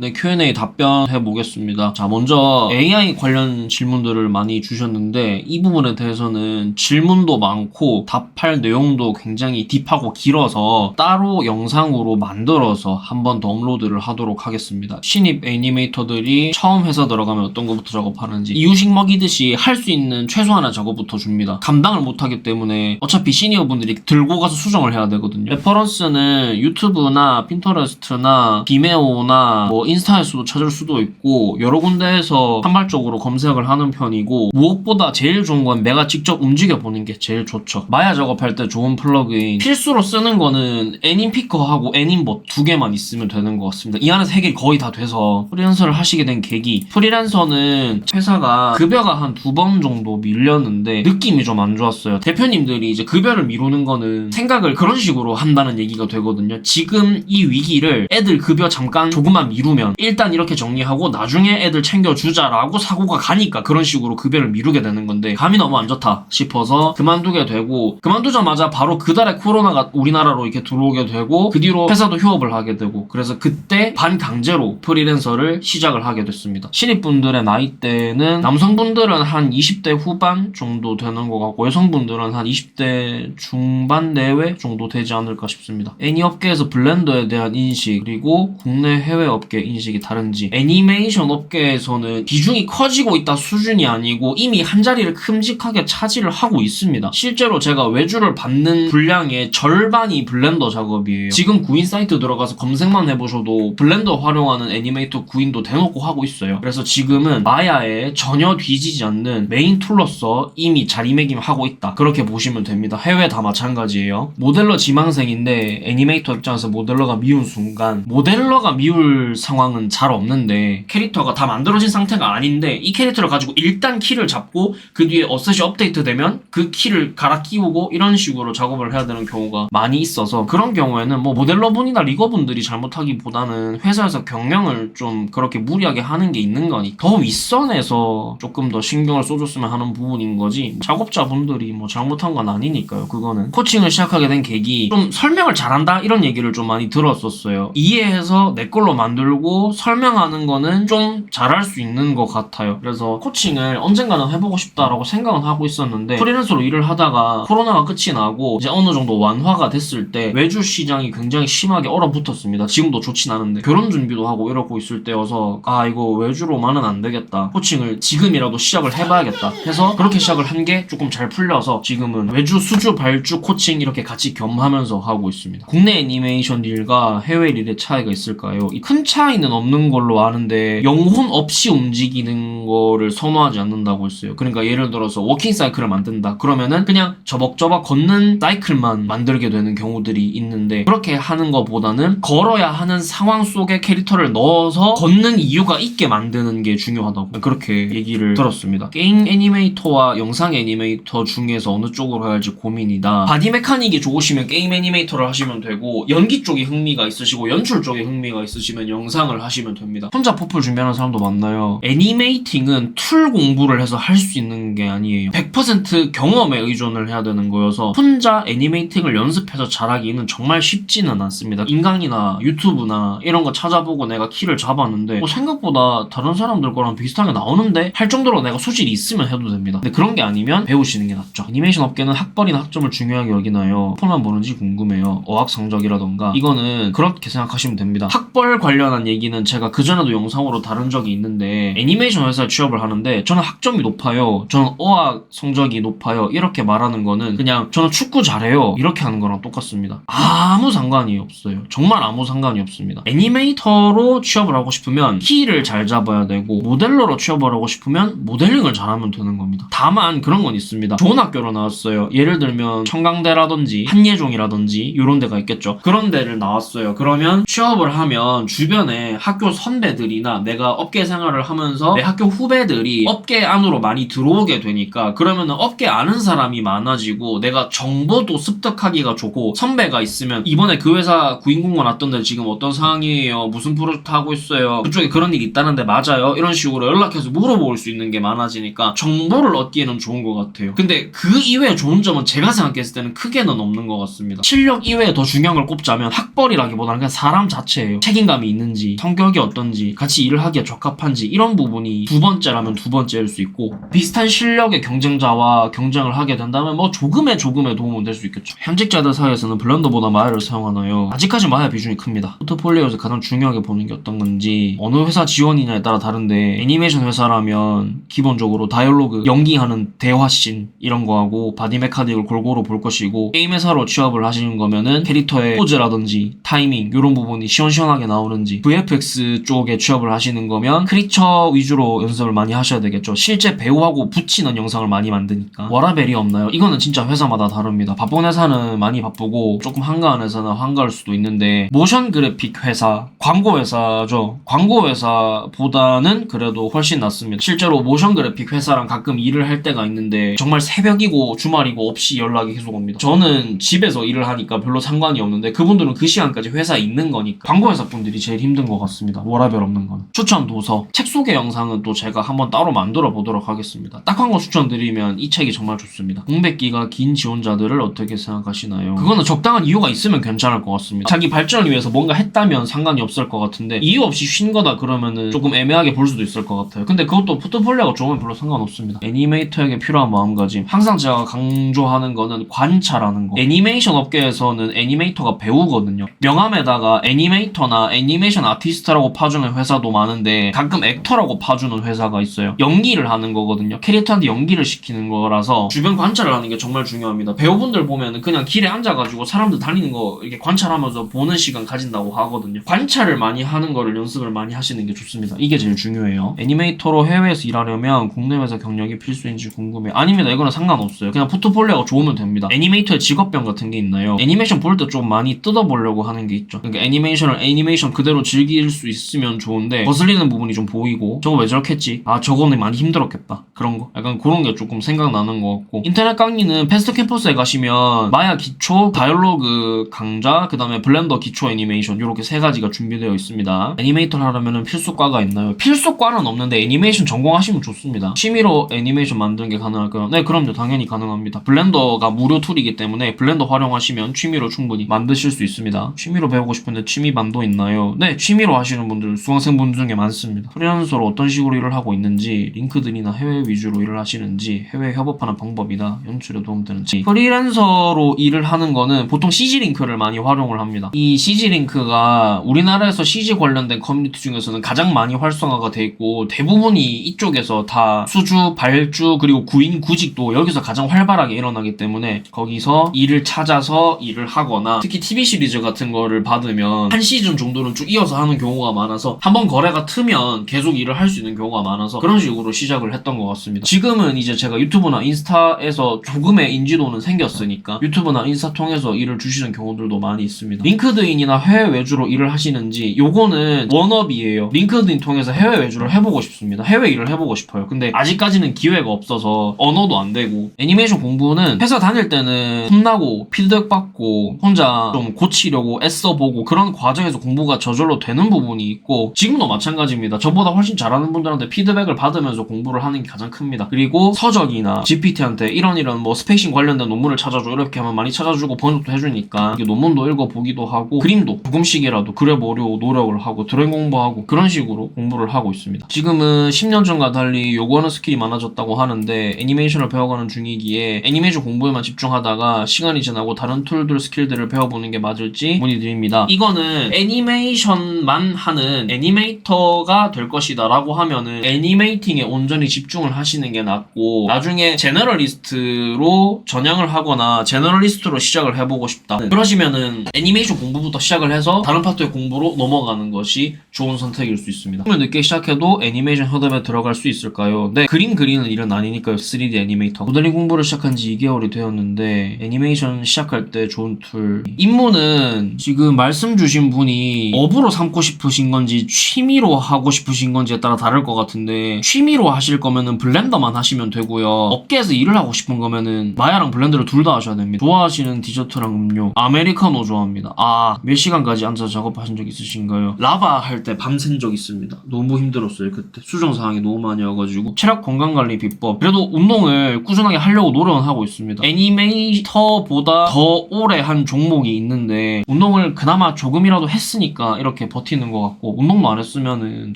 네, Q&A 답변해 보겠습니다. 자, 먼저 AI 관련 질문들을 많이 주셨는데 이 부분에 대해서는 질문도 많고 답할 내용도 굉장히 딥하고 길어서 따로 영상으로 만들어서 한번 더 업로드를 하도록 하겠습니다. 신입 애니메이터들이 처음 회사 들어가면 어떤 것부터 작업하는지 이유식 먹이듯이 할 수 있는 최소한의 작업부터 줍니다. 감당을 못하기 때문에 어차피 시니어분들이 들고 가서 수정을 해야 되거든요. 레퍼런스는 유튜브나 핀터레스트나 비메오나 인스타에서도 찾을 수도 있고 여러 군데에서 산발적으로 검색을 하는 편이고, 무엇보다 제일 좋은 건 내가 직접 움직여 보는 게 제일 좋죠. 마야 작업할 때 좋은 플러그인 필수로 쓰는 거는 애님피커하고 애님봇 두 개만 있으면 되는 것 같습니다. 이 안에서 해결이 거의 다 돼서 프리랜서를 하시게 된 계기, 프리랜서는 회사가 급여가 한 2번 정도 밀렸는데 느낌이 좀 안 좋았어요. 대표님들이 이제 급여를 미루는 거는 생각을 그런 식으로 한다는 얘기가 되거든요. 지금 이 위기를 애들 급여 잠깐 조금만 미루면 일단 이렇게 정리하고 나중에 애들 챙겨주자라고 사고가 가니까 그런 식으로 급여를 미루게 되는 건데, 감이 너무 안 좋다 싶어서 그만두게 되고, 그만두자마자 바로 그달에 코로나가 우리나라로 이렇게 들어오게 되고 그 뒤로 회사도 휴업을 하게 되고, 그래서 그때 반강제로 프리랜서를 시작을 하게 됐습니다. 신입분들의 나이대는 남성분들은 한 20대 후반 정도 되는 것 같고 여성분들은 한 20대 중반 내외 정도 되지 않을까 싶습니다. 애니업계에서 블렌더에 대한 인식, 그리고 국내 해외 업계 인식이 다른지, 애니메이션 업계에서는 비중이 커지고 있다 수준이 아니고 이미 한 자리를 큼직하게 차지를 하고 있습니다. 실제로 제가 외주를 받는 분량의 절반이 블렌더 작업이에요. 지금 구인 사이트 들어가서 검색만 해보셔도 블렌더 활용하는 애니메이터 구인도 대놓고 하고 있어요. 그래서 지금은 마야에 전혀 뒤지지 않는 메인 툴로서 이미 자리매김하고 있다, 그렇게 보시면 됩니다. 해외 다 마찬가지예요. 모델러 지망생인데 애니메이터 입장에서 모델러가 미운 순간, 모델러가 미울 상황은 잘 없는데 캐릭터가 다 만들어진 상태가 아닌데 이 캐릭터를 가지고 일단 키를 잡고 그 뒤에 어셋이 업데이트 되면 그 키를 갈아 끼우고 이런 식으로 작업을 해야 되는 경우가 많이 있어서, 그런 경우에는 모델러분이나 리거분들이 잘못하기보다는 회사에서 경영을 좀 그렇게 무리하게 하는 게 있는 거니까 더 윗선에서 조금 더 신경을 써줬으면 하는 부분인 거지, 작업자분들이 잘못한 건 아니니까요. 그거는 코칭을 시작하게 된 계기, 좀 설명을 잘한다 이런 얘기를 좀 많이 들었었어요. 이해해서 내 걸로 만들고 설명하는 거는 좀 잘할 수 있는 것 같아요. 그래서 코칭을 언젠가는 해보고 싶다라고 생각은 하고 있었는데, 프리랜서로 일을 하다가 코로나가 끝이 나고 이제 어느 정도 완화가 됐을 때 외주 시장이 굉장히 심하게 얼어붙었습니다. 지금도 좋진 않은데 결혼 준비도 하고 이러고 있을 때여서 이거 외주로만은 안 되겠다, 코칭을 지금이라도 시작을 해봐야겠다 해서 그렇게 시작을 한 게 조금 잘 풀려서 지금은 외주, 수주, 발주, 코칭 이렇게 같이 겸하면서 하고 있습니다. 국내 애니메이션 딜과 해외 딜의 차이가 있을까요? 큰 차이는 없는 걸로 아는데 영혼 없이 움직이는 거를 선호하지 않는다고 했어요. 그러니까 예를 들어서 워킹 사이클을 만든다 그러면은 그냥 저벅저벅 걷는 사이클만 만들게 되는 경우들이 있는데, 그렇게 하는 것보다는 걸어야 하는 상황 속에 캐릭터를 넣어서 걷는 이유가 있게 만드는 게 중요하다고 그렇게 얘기를 들었습니다. 게임 애니메이터와 영상 애니메이터 중에서 어느 쪽으로 해야 할지 고민이다. 바디 메카닉이 좋으시면 게임 애니메이터를 하시면 되고, 연기 쪽에 흥미가 있으시고 연출 쪽에 흥미가 있으시면 영상을 하시면 됩니다. 혼자 퍼플 준비하는 사람도 많나요? 애니메이팅은 툴 공부를 해서 할 수 있는 게 아니에요. 100% 경험에 의존을 해야 되는 거여서 혼자 애니메이팅을 연습해서 잘하기는 정말 쉽지는 않습니다. 인강이나 유튜브나 이런 거 찾아보고 내가 키를 잡았는데 생각보다 다른 사람들 거랑 비슷하게 나오는데 할 정도로 내가 소질이 있으면 해도 됩니다. 근데 그런 게 아니면 배우시는 게 낫죠. 애니메이션 업계는 학벌이나 학점을 중요하게 여기나요? 폴만 보는지 궁금해요. 어학 성적이라던가. 이거는 그렇게 생각하시면 됩니다. 학벌 관련한 얘기는 제가 그전에도 영상으로 다룬 적이 있는데, 애니메이션 회사에 취업을 하는데 저는 학점이 높아요, 저는 어학 성적이 높아요 이렇게 말하는 거는 그냥 저는 축구 잘해요 이렇게 하는 거랑 똑같습니다. 아무 상관이 없어요. 정말 아무 상관이 없습니다. 애니메이터로 취업을 하고 싶으면 키를 잘 잡아야 되고, 모델러로 취업을 하고 싶으면 모델링을 잘하면 되는 겁니다. 다만 그런 건 있습니다. 좋은 학교로 나왔어요. 예를 들면 청강대라든지 한예종이라든지 이런 데가 있겠죠. 그런 데를 나왔어요. 그러면 취업을 하면 주변에 학교 선배들이나 내가 업계 생활을 하면서 내 학교 후배들이 업계 안으로 많이 들어오게 되니까, 그러면은 업계 아는 사람이 많아지고 내가 정보도 습득하기가 좋고, 선배가 있으면 이번에 그 회사 구인공고 났던데 지금 어떤 상황이에요, 무슨 프로젝트 하고 있어요, 그쪽에 그런 일 있다는데 맞아요, 이런 식으로 연락해서 물어볼 수 있는 게 많아지니까 정보를 얻기에는 좋은 것 같아요. 근데 그 이외에 좋은 점은 제가 생각했을 때는 크게는 없는 것 같습니다. 실력 이외에 더 중요한 걸 꼽자면 학벌이라기보다는 그냥 사람 자체예요. 책임감이 있는지 어떤지, 성격이 어떤지, 같이 일을 하기에 적합한지 이런 부분이 두 번째라면 두 번째일 수 있고, 비슷한 실력의 경쟁자와 경쟁을 하게 된다면 뭐 조금의 도움은 될 수 있겠죠. 현직자들 사이에서는 블렌더보다 마야를 사용하나요? 아직까지 마야 비중이 큽니다. 포트폴리오에서 가장 중요하게 보는 게 어떤 건지, 어느 회사 지원이냐에 따라 다른데, 애니메이션 회사라면 기본적으로 다이얼로그, 연기하는 대화씬 이런 거하고 바디 메카닉을 골고루 볼 것이고, 게임 회사로 취업을 하시는 거면은 캐릭터의 포즈라든지 타이밍 이런 부분이 시원시원하게 나오는지, VFX 쪽에 취업을 하시는 거면 크리처 위주로 연습을 많이 하셔야 되겠죠. 실제 배우하고 붙이는 영상을 많이 만드니까. 워라벨이 없나요? 이거는 진짜 회사마다 다릅니다. 바쁜 회사는 많이 바쁘고 조금 한가한 회사는 한가할 수도 있는데, 모션 그래픽 회사, 광고 회사죠. 광고 회사보다는 그래도 훨씬 낫습니다. 실제로 모션 그래픽 회사랑 가끔 일을 할 때가 있는데 정말 새벽이고 주말이고 없이 연락이 계속 옵니다. 저는 집에서 일을 하니까 별로 상관이 없는데 그분들은 그 시간까지 회사에 있는 거니까 광고 회사 분들이 제일 힘든 것 같습니다. 워라벨 없는 건. 추천 도서, 책 소개 영상은 또 제가 한번 따로 만들어 보도록 하겠습니다. 딱 한 권 추천드리면 이 책이 정말 좋습니다. 공백기가 긴 지원자들을 어떻게 생각하시나요? 그거는 적당한 이유가 있으면 괜찮을 것 같습니다. 자기 발전을 위해서 뭔가 했다면 상관이 없을 것 같은데 이유 없이 쉰 거다 그러면은 조금 애매하게 볼 수도 있을 것 같아요. 근데 그것도 포트폴리오가 좋으면 별로 상관없습니다. 애니메이터에게 필요한 마음가짐, 항상 제가 강조하는 거는 관찰하는 거. 애니메이션 업계에서는 애니메이터가 배우거든요. 명함에다가 애니메이터나 애니메이션 아티스트라고 파주는 회사도 많은데 가끔 액터라고 파주는 회사가 있어요. 연기를 하는 거거든요. 캐릭터한테 연기를 시키는 거라서 주변 관찰을 하는 게 정말 중요합니다. 배우분들 보면은 그냥 길에 앉아가지고 사람들 다니는 거 이렇게 관찰하면서 보는 시간 가진다고 하거든요. 관찰을 많이 하는 거를 연습을 많이 하시는 게 좋습니다. 이게 제일 중요해요. 애니메이터로 해외에서 일하려면 국내 회사 경력이 필수인지 궁금해요. 아닙니다. 이거는 상관없어요. 그냥 포트폴리오가 좋으면 됩니다. 애니메이터의 직업병 같은 게 있나요? 애니메이션 볼 때 좀 많이 뜯어보려고 하는 게 있죠. 그러니까 애니메이션을 애니메이션 그대로 즐길 수 있으면 좋은데 거슬리는 부분이 좀 보이고, 저거 왜 저렇게 했지? 아, 저거는 많이 힘들었겠다. 그런 거. 약간 그런 게 조금 생각나는 것 같고, 인터넷 강의는 패스트 캠퍼스에 가시면 마야 기초, 다이얼로그 강좌, 그 다음에 블렌더 기초 애니메이션 이렇게 세 가지가 준비되어 있습니다. 애니메이터를 하려면 필수과가 있나요? 필수과는 없는데 애니메이션 전공하시면 좋습니다. 취미로 애니메이션 만드는 게 가능할까요? 네, 그럼요. 당연히 가능합니다. 블렌더가 무료 툴이기 때문에 블렌더 활용하시면 취미로 충분히 만드실 수 있습니다. 취미로 배우고 싶은데 취미반도 있나요? 네, 취미로 하시는 분들 수강생분 중에 많습니다. 프리랜서로 어떤 식으로 일을 하고 있는지, 링크드인이나 해외 위주로 일을 하시는지, 해외 협업하는 방법이나 연출에 도움되는지. 프리랜서로 일을 하는 거는 보통 CG링크를 많이 활용을 합니다. 이 CG링크가 우리나라에서 CG 관련된 커뮤니티 중에서는 가장 많이 활성화가 돼 있고, 대부분이 이쪽에서 다 수주, 발주, 그리고 구인, 구직도 여기서 가장 활발하게 일어나기 때문에 거기서 일을 찾아서 일을 하거나, 특히 TV 시리즈 같은 거를 받으면 한 시즌 정도는 쭉 이어서 하는 경우가 많아서 한번 거래가 트면 계속 일을 할 수 있는 경우가 많아서 그런 식으로 시작을 했던 것 같습니다. 지금은 이제 제가 유튜브나 인스타에서 조금의 인지도는 생겼으니까 유튜브나 인스타 통해서 일을 주시는 경우들도 많이 있습니다. 링크드인이나 해외 외주로 일을 하시는지, 요거는 원업이에요. 링크드인 통해서 해외 외주를 해보고 싶습니다. 해외 일을 해보고 싶어요. 근데 아직까지는 기회가 없어서 언어도 안 되고, 애니메이션 공부는 회사 다닐 때는 혼나고 피드백 받고 혼자 좀 고치려고 애써보고 그런 과정에서 공부가 저절로 되는 부분이 있고, 지금도 마찬가지입니다. 저보다 훨씬 잘하는 분들한테 피드백을 받으면서 공부를 하는 게 가장 큽니다. 그리고 서적이나 GPT한테 이런 뭐 스페이싱 관련된 논문을 찾아줘 이렇게 하면 많이 찾아주고 번역도 해주니까 논문도 읽어보기도 하고, 그림도 조금씩이라도 그려보려고 노력을 하고 드로잉 공부하고 그런 식으로 공부를 하고 있습니다. 지금은 10년 전과 달리 요구하는 스킬이 많아졌다고 하는데 애니메이션을 배워가는 중이기에 애니메이션 공부에만 집중하다가 시간이 지나고 다른 툴들 스킬들을 배워보는 게 맞을지 문의드립니다. 이거는 애니메이션만 하는 애니메이터가 될 것이다 라고 하면은 애니메이팅에 온전히 집중을 하시는 게 낫고, 나중에 제너럴리스트로 전향을 하거나 제너럴리스트로 시작을 해보고 싶다 그러시면은 애니메이션 공부부터 시작을 해서 다른 파트의 공부로 넘어가는 것이 좋은 선택일 수 있습니다. 오늘 늦게 시작해도 애니메이션 협업에 들어갈 수 있을까요? 네, 그림 그리는 일은 아니니까요. 3D 애니메이터. 모델링 공부를 시작한 지 2개월이 되었는데 애니메이션 시작할 때 좋은 툴. 입문은 지금 말씀 주신 분이 업으로 삼고 싶으신 건지 취미로 하고 싶으신 건지에 따라 다를 것 같은데, 취미로 하실 거면은 블렌더만 하시면 되고요. 업계에서 일을 하고 싶은 거면은 마야랑 블렌더를 둘 다 하셔야 됩니다. 좋아하시는 디저트랑 음료. 아메리카노 좋아합니다. 아, 몇 시간까지 앉아서 작업하신 적 있으신가요? 라바 할 때 밤샌 적 있습니다. 너무 힘들었어요. 그때 수정사항이 너무 많이 와가지고. 체력 건강관리 비법. 그래도 운동을 꾸준하게 하려고 노력은 하고 있습니다. 애니메이터보다 더 오래 한 종목이 있는데 운동을 그나마 조금이라도 했으니까 이렇게 버티는 것 같고 운동도 안 했으면은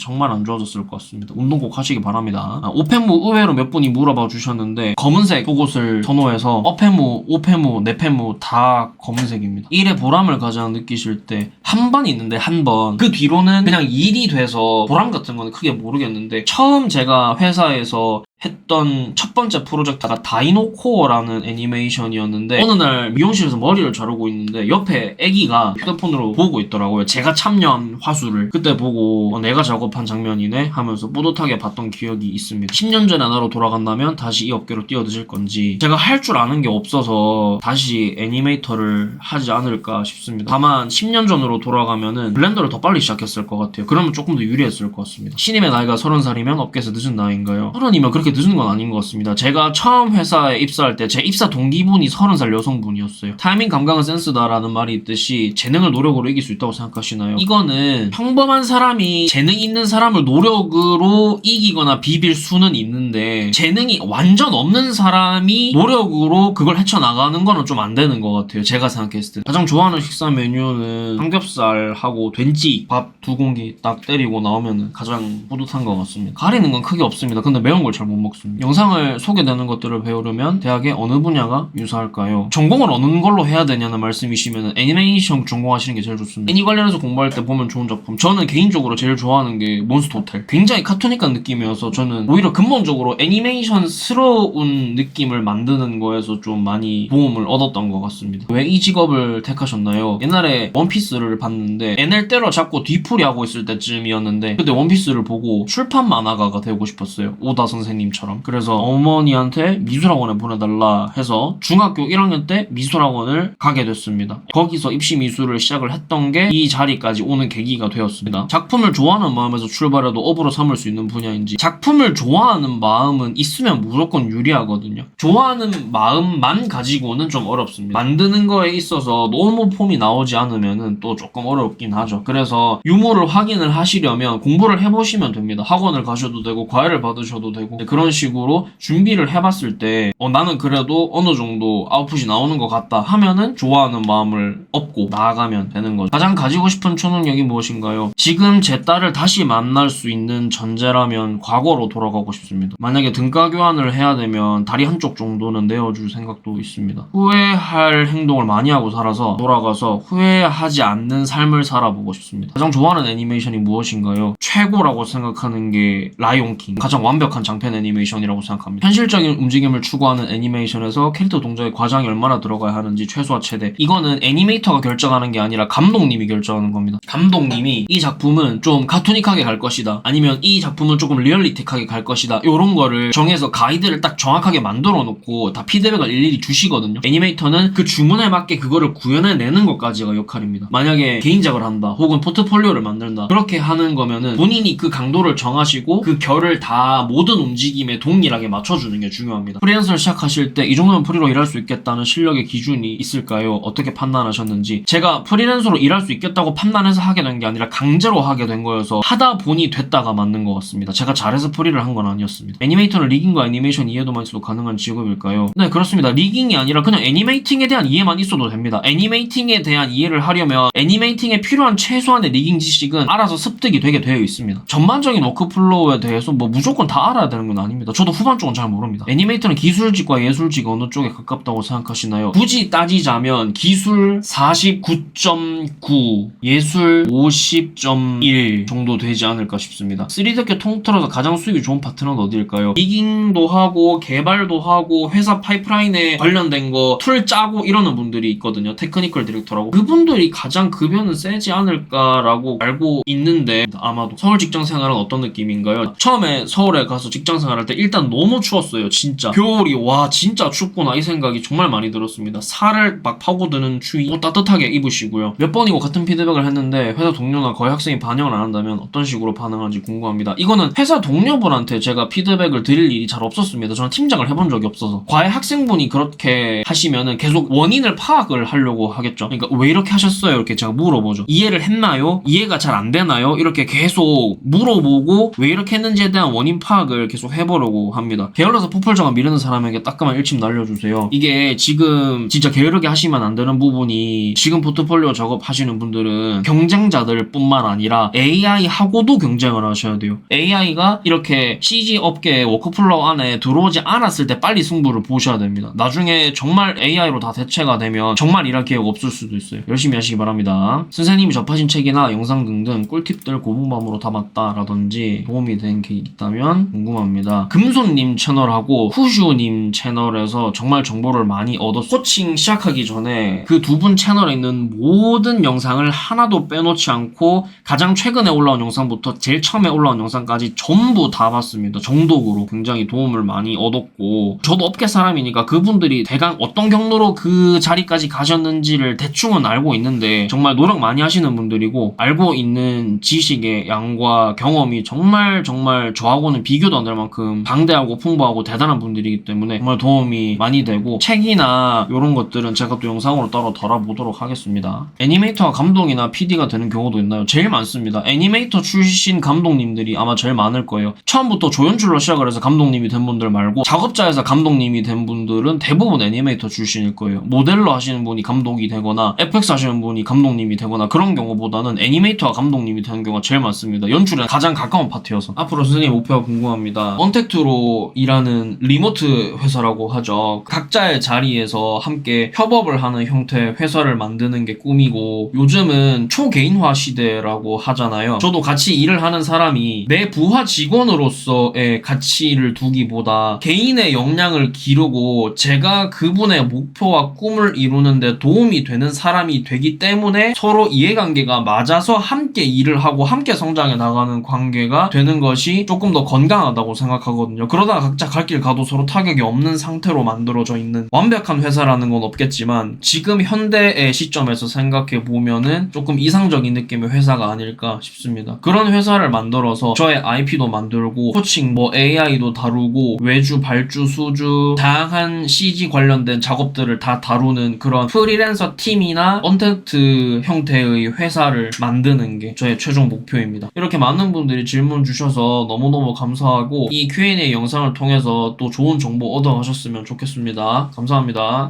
정말 안 좋아졌을 것 같습니다. 운동 꼭 하시기 바랍니다. 오펜무 의외로 몇 분이 물어봐 주셨는데 검은색 속옷을 선호해서 어펜무, 오펜무, 네펜무 다 검은색입니다. 일의 보람을 가장 느끼실 때 한 번 있는데 한 번 그 뒤로는 그냥 일이 돼서 보람 같은 거는 크게 모르겠는데 처음 제가 회사에서 했던 첫 번째 프로젝트가 다이노코어라는 애니메이션이었는데 어느 날 미용실에서 머리를 자르고 있는데 옆에 애기가 휴대폰으로 보고 있더라고요. 제가 참여한 화수를 그때 보고 내가 작업한 장면이네 하면서 뿌듯하게 봤던 기억이 있습니다. 10년 전에 나로 돌아간다면 다시 이 업계로 뛰어드실 건지 제가 할 줄 아는 게 없어서 다시 애니메이터를 하지 않을까 싶습니다. 다만 10년 전으로 돌아가면은 블렌더를 더 빨리 시작했을 것 같아요. 그러면 조금 더 유리했을 것 같습니다. 신임의 나이가 30살이면 업계에서 늦은 나이인가요? 30이면 그렇게 늦은 건 아닌 것 같습니다. 제가 처음 회사에 입사할 때 제 입사 동기분이 30살 여성분이었어요. 타이밍 감각은 센스다라는 말이 있듯이 재능을 노력으로 이길 수 있다고 생각하시나요? 이거는 평범한 사람이 재능 있는 사람을 노력으로 이기거나 비빌 수는 있는데 재능이 완전 없는 사람이 노력으로 그걸 헤쳐나가는 거는 좀 안 되는 것 같아요. 제가 생각했을 때. 가장 좋아하는 식사 메뉴는 삼겹살하고 된찌 밥 2공기 딱 때리고 나오면 가장 뿌듯한 것 같습니다. 가리는 건 크게 없습니다. 근데 매운 걸 잘 못 먹습니다. 영상을 소개되는 것들을 배우려면 대학의 어느 분야가 유사할까요? 전공을 어느 걸로 해야 되냐는 말씀이시면 애니메이션 전공하시는 게 제일 좋습니다. 애니 관련해서 공부할 때 보면 좋은 작품 저는 개인적으로 제일 좋아하는 게 몬스터 호텔. 굉장히 카토닉한 느낌이어서 저는 오히려 근본적으로 애니메이션스러운 느낌을 만드는 거에서 좀 많이 도움을 얻었던 것 같습니다. 왜 이 직업을 택하셨나요? 옛날에 원피스를 봤는데 NL 때려잡고 뒤풀이 하고 있을 때쯤이었는데 그때 원피스를 보고 출판 만화가가 되고 싶었어요. 오다 선생님처럼. 그래서 어머니한테 미술학원에 보내달라 해서 중학교 1학년 때 미술학원을 가게 됐습니다. 거기서 입시 미술을 시작을 했던 게 이 자리까지 오는 계기가 되었습니다. 작품을 좋아하는 마음에서 출발해도 업으로 삼을 수 있는 분야인지 작품을 좋아하는 마음은 있으면 무조건 유리하거든요. 좋아하는 마음만 가지고는 좀 어렵습니다. 만드는 거에 있어서 너무 폼이 나오지 않으면 또 조금 어렵긴 하죠. 그래서 유무를 확인을 하시려면 공부를 해보시면 됩니다. 학원을 가셔도 되고 과외를 받으셔도 되고 그런 식으로 준비를 해봤을 때 나는 그래도 어느 정도 아웃풋이 나오는 것 같다 하면은 좋아하는 마음을 얻고 나아가면 되는 거죠. 가장 가지고 싶은 초능력이 무엇인가요? 지금 제 딸을 다시 만날 수 있는 전제라면 과거로 돌아가고 싶습니다. 만약에 등가 교환을 해야 되면 다리 한쪽 정도는 내어줄 생각도 있습니다. 후회할 행동을 많이 하고 살아서 돌아가서 후회하지 않는 삶을 살아보고 싶습니다. 가장 좋아하는 애니메이션이 무엇인가요? 최고라고 생각하는 게 라이온킹. 가장 완벽한 장편 애니메이션이라고 생각합니다. 현실적인 움직임을 추구하는 애니메이션에서 캐릭터 동작에 과장이 얼마나 들어가야 하는지 최소화 최대. 이거는 애니메이터가 결정하는 게 아니라 감독님이 결정하는 겁니다. 감독님이 이 작품은 좀 카토닉하게 갈 것이다. 아니면 이 작품은 조금 리얼리틱하게 갈 것이다. 이런 거를 정해서 가이드를 딱 정확하게 만들어 놓고 다 피드백을 일일이 주시거든요. 애니메이터는 그 주문에 맞게 그거를 구현해내는 것까지가 역할입니다. 만약에 개인작을 한다. 혹은 포트폴리오를 만든다. 그렇게 하는 거면은 본인이 그 강도를 정하시고 그 결을 다 모든 움직임에 동일하게 맞춰주는 게 중요합니다. 프리랜서를 시작하실 때 이 정도면 프리로 일할 수 있겠다는 실력의 기준이 있을까요? 어떻게 판단하셨는지. 제가 프리랜서로 일할 수 있겠다고 판단해서 하게 된 게 아니라 강제로 하게 된 거여서 하다 보니 됐다가 맞는 것 같습니다. 제가 잘해서 프리를 한 건 아니었습니다. 애니메이터는 리깅과 애니메이션 이해도만 있어도 가능한 직업일까요? 네, 그렇습니다. 리깅이 아니라 그냥 애니메이팅에 대한 이해만 있어도 됩니다. 애니메이팅에 대한 이해를 하려면 애니메이팅에 필요한 최소한의 리깅 지식은 알아서 습득이 되게 되어 있습니다. 전반적인 워크플로우에 대해서 뭐 무조건 다 알아야 되는 건 아닙니다. 저도 후반 쪽은 잘 모릅니다. 애니메이터는 기술직과 예술직 어느 쪽에 가깝다고 생각하시나요? 굳이 따지자면 기술 49.9, 예술 50.1 정도 되지 않을까 싶습니다. 3D계 통틀어서 가장 수익이 좋은 파트너는 어디일까요? 리깅도 하고 개발도 하고 회사 파이프라인에 관련된 거 툴 짜고 이러는 분들이 있거든요. 테크니컬 디렉터라고. 그분들이 가장 급여는 세지 않을까라고 알고 있는데 아마도. 서울 직장 생활은 어떤 느낌인가요? 처음에 서울에 가서 직장 생활할 때 일단 너무 추웠어요. 진짜 겨울이 와 진짜 춥구나 이 생각이 정말 많이 들었습니다. 살을 막 파고드는 추위. 옷 따뜻하게 입으시고요. 몇 번이고 같은 피드백을 했는데 회사 동료나 거의 학생이 반영을 안 한다면 어떤 식으로 반응하는지 궁금합니다. 이거는 회사 동료분한테 제가 피드백을 드릴 일이 잘 없었습니다. 저는 팀장을 해본 적이 없어서. 과외 학생분이 그렇게 하시면은 계속 원인을 파악을 하려고 하겠죠. 그러니까 왜 이렇게 하셨어요? 이렇게 제가 물어보죠. 이해를 했나요? 이해가 잘 안 되나요? 이렇게 계속 물어보고 왜 이렇게 했는지에 대한 원인 파악을 계속 해보려고 합니다. 게을러서 포펄정을 미루는 사람에게 따끔한 일침 날려주세요. 이게 지금 진짜 게으르게 하시면 안 되는 부분이, 지금 포트폴리오 작업하시는 분들은 경쟁자들 뿐만 아니라 AI하고도 경쟁을 하셔야 돼요. AI가 이렇게 CG 업계의 워크플로우 안에 들어오지 않았을 때 빨리 승부를 보셔야 됩니다. 나중에 정말 AI로 다 대체가 되면 정말 일할 기회가 없을 수도 있어요. 열심히 하시기 바랍니다. 선생님이 접하신 책이나 영상 등등 꿀팁들 고무밤으로 담았다라든지 도움이 된 게 있다면 궁금합니다. 금손님 채널하고 후슈님 채널에서 정말 정보를 많이 얻었어요. 코칭 시작하기 전에 그 두 분 채널에 있는 모든 영상을 하나도 빼놓지 않고 가장 최근에 올라온 영상부터 제일 처음에 올라온 영상까지 전부 다 봤습니다. 정독으로 굉장히 도움을 많이 얻었고, 저도 업계 사람이니까 그분들이 대강 어떤 경로로 그 자리까지 가셨는지를 대충은 알고 있는데, 정말 노력 많이 하시는 분들이고 알고 있는 지식의 양과 경험이 정말 저하고는 비교도 안 될 만큼 방대하고 풍부하고 대단한 분들이기 때문에 정말 도움이 많이 되고, 책이나 이런 것들은 제가 또 영상으로 따로 달아보도록 하겠습니다. 애니메이터가 감독이나 PD가 되는 경우도 있나요? 제일 많습니다. 애니메이터 출신 감독님들이 아마 제일 많을 거예요. 처음부터 조연출로 시작을 해서 감독님이 된 분들 말고 작업자에서 감독님이 된 분들은 대부분 애니메이터 출신일 거예요. 모델로 하시는 분이 감독이 되거나 FX 하시는 분이 감독님이 되거나 그런 경우보다는 애니메이터가 감독님이 되는 경우가 제일 많습니다. 연출에 가장 가까운 파트여서. 앞으로 선생님 목표가 궁금합니다. 언택트로 일하는 리모트 회사라고 하죠. 각자의 자리에서 함께 협업을 하는 형태의 회사를 만드는 게 꿈이고, 요즘은 초개인화 시대라고 하잖아요. 저도 같이 일을 하는 사람이 내 부하 직원으로서의 가치를 두기보다 개인의 역량을 기르고 제가 그분의 목표와 꿈을 이루는데 도움이 되는 사람이 되기 때문에 서로 이해관계가 맞아서 함께 일을 하고 함께 성장해 나가는 관계가 되는 것이 조금 더 건강하다고 생각하거든요. 그러다가 각자 갈 길 가도 서로 타격이 없는 상태로 만들어져 있는, 완벽한 회사라는 건 없겠지만 지금 현대의 시점에서 생각해 보면은 조금 이상적인 느낌의 회사가 아닐까 싶습니다. 그런 회사를 만들어서 저의 IP도 만들고 코칭, AI도 다루고 외주, 발주, 수주, 다양한 CG 관련된 작업들을 다 다루는 그런 프리랜서 팀이나 언택트 형태의 회사를 만드는 게 저의 최종 목표입니다. 이렇게 많은 분들이 질문 주셔서 너무너무 감사하고, 이 Q&A 영상을 통해서 또 좋은 정보 얻어가셨으면 좋겠습니다. 감사합니다.